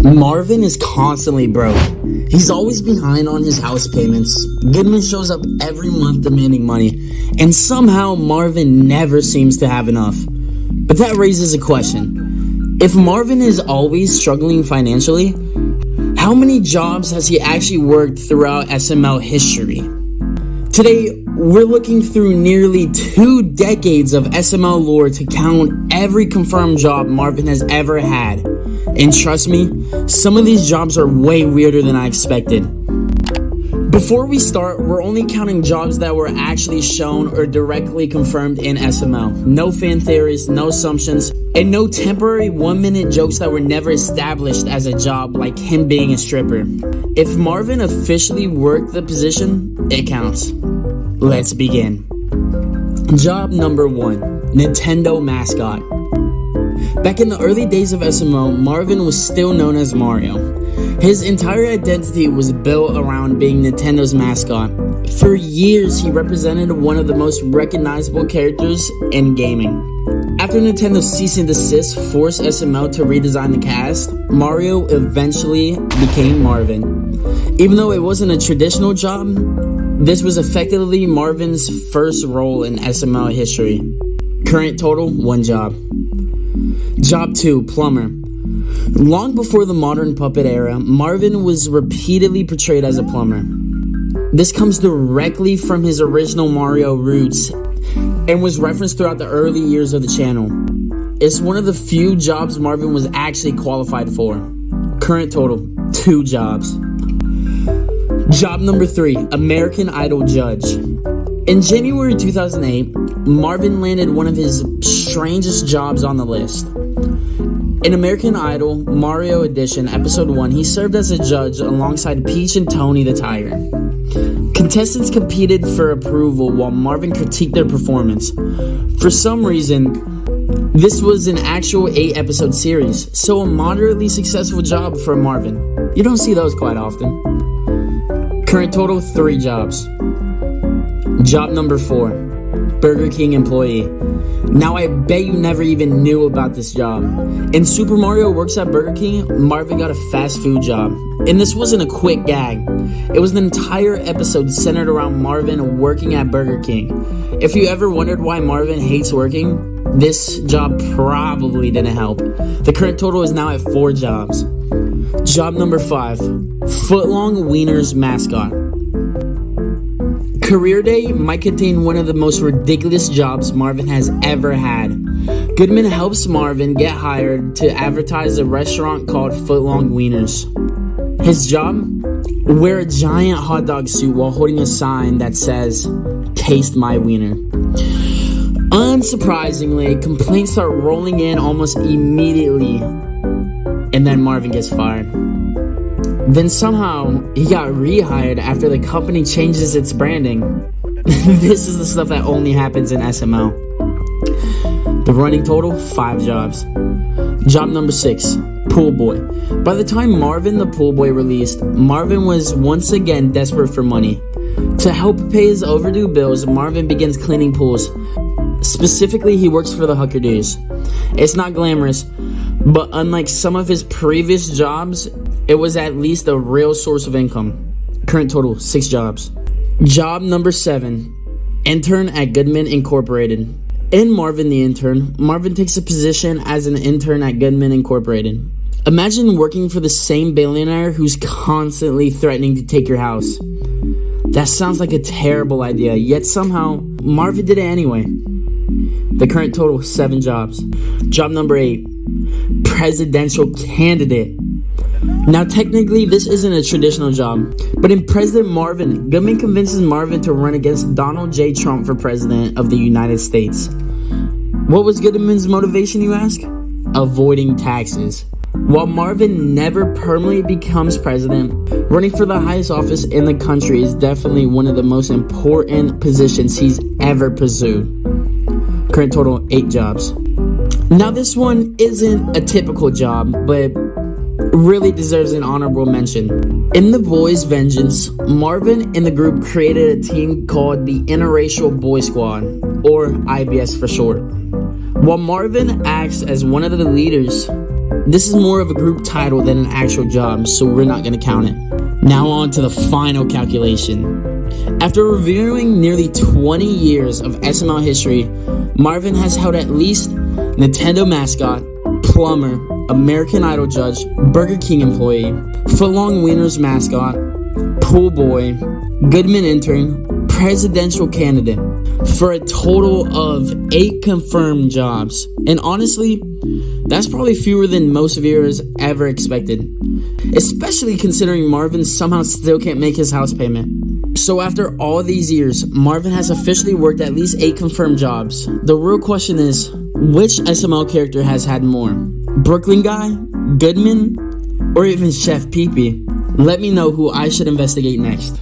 Marvin is constantly broke. He's always behind on his house payments. Goodman shows up every month demanding money, and somehow Marvin never seems to have enough. But that raises a question. If Marvin is always struggling financially, how many jobs has he actually worked throughout SML history? Today, we're looking through nearly 2 decades of SML lore to count every confirmed job Marvin has ever had. And trust me, some of these jobs are way weirder than I expected. Before we start, we're only counting jobs that were actually shown or directly confirmed in SML. No fan theories, no assumptions, and no temporary 1-minute jokes that were never established as a job, like him being a stripper. If Marvin officially worked the position, it counts. Let's begin. Job number 1, Nintendo mascot. Back in the early days of SML, Marvin was still known as Mario. His entire identity was built around being Nintendo's mascot. For years, he represented one of the most recognizable characters in gaming. After Nintendo's cease and desist forced SML to redesign the cast, Mario eventually became Marvin. Even though it wasn't a traditional job, this was effectively Marvin's first role in SML history. Current total, 1 job. Job 2, plumber. Long before the modern puppet era, Marvin was repeatedly portrayed as a plumber. This comes directly from his original Mario roots and was referenced throughout the early years of the channel. It's one of the few jobs Marvin was actually qualified for. Current total, 2 jobs. Job number 3, American Idol judge. In January 2008, Marvin landed one of his strangest jobs on the list. In American Idol Mario Edition Episode 1, he served as a judge alongside Peach and Tony the Tiger. Contestants competed for approval while Marvin critiqued their performance. For some reason, this was an actual 8-episode series, so a moderately successful job for Marvin. You don't see those quite often. Current total, 3 jobs. Job number 4, Burger King employee. Now I bet you never even knew about this job. In Super Mario Works at Burger King, Marvin got a fast food job. And this wasn't a quick gag. It was an entire episode centered around Marvin working at Burger King. If you ever wondered why Marvin hates working, this job probably didn't help. The current total is now at 4 jobs. Job number 5, footlong wieners mascot. Career day might contain one of the most ridiculous jobs Marvin has ever had. Goodman helps Marvin get hired to advertise a restaurant called Footlong Wieners. His job? Wear a giant hot dog suit while holding a sign that says, "Taste my wiener." Unsurprisingly, complaints start rolling in almost immediately, and then Marvin gets fired. Then somehow, he got rehired after the company changes its branding. This is the stuff that only happens in SML. The running total, 5 jobs. Job number 6, pool boy. By the time Marvin the Pool Boy released, Marvin was once again desperate for money. To help pay his overdue bills, Marvin begins cleaning pools. Specifically, he works for the Hooker Dudes. It's not glamorous, but unlike some of his previous jobs, it was at least a real source of income. Current total, 6 jobs. Job number 7, intern at Goodman Incorporated. In Marvin the Intern, Marvin takes a position as an intern at Goodman Incorporated. Imagine working for the same billionaire who's constantly threatening to take your house. That sounds like a terrible idea, yet somehow, Marvin did it anyway. The current total, 7 jobs. Job number 8, presidential candidate. Now technically this isn't a traditional job, but in President Marvin, Goodman convinces Marvin to run against Donald J. Trump for president of the United States. What was Goodman's motivation, you ask? Avoiding taxes. While Marvin never permanently becomes president, running for the highest office in the country is definitely one of the most important positions he's ever pursued. Current total, 8 jobs. Now this one isn't a typical job, but really deserves an honorable mention. In The Boys' Vengeance, Marvin and the group created a team called the Interracial Boy Squad, or IBS for short. While Marvin acts as one of the leaders, This is more of a group title than an actual job, so we're not going to count it. Now on to the final calculation. After reviewing nearly 20 years of SML history, Marvin has held at least Nintendo mascot, plumber, American Idol judge, Burger King employee, Footlong Wieners mascot, pool boy, Goodman intern, presidential candidate, for a total of 8 confirmed jobs. And honestly, that's probably fewer than most viewers ever expected, especially considering Marvin somehow still can't make his house payment. So after all these years, Marvin has officially worked at least 8 confirmed jobs. The real question is, which SML character has had more? Brooklyn Guy, Goodman, or even Chef Pee Pee? Let me know who I should investigate next.